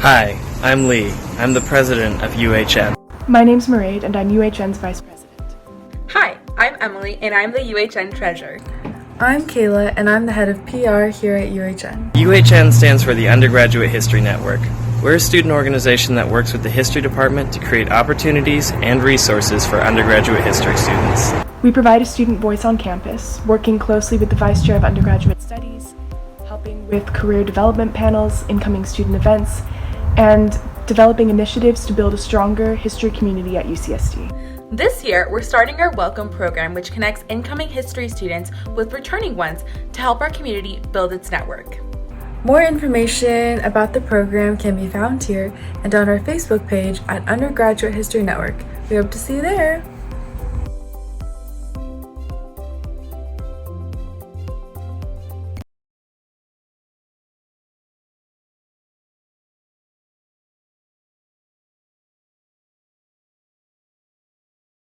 Hi, I'm Lee. I'm the president of UHN. My name's Mairead, and I'm UHN's vice president. Hi, I'm Emily, and I'm the UHN treasurer. I'm Kayla, and I'm the head of PR here at UHN. UHN stands for the Undergraduate History Network. We're a student organization that works with the history department to create opportunities and resources for undergraduate history students. We provide a student voice on campus, working closely with the vice chair of undergraduate studies, helping with career development panels, incoming student events, and developing initiatives to build a stronger history community at UCSD. This year, we're starting our Welcome program, which connects incoming history students with returning ones to help our community build its network. More information about the program can be found here and on our Facebook page at Undergraduate History Network. We hope to see you there!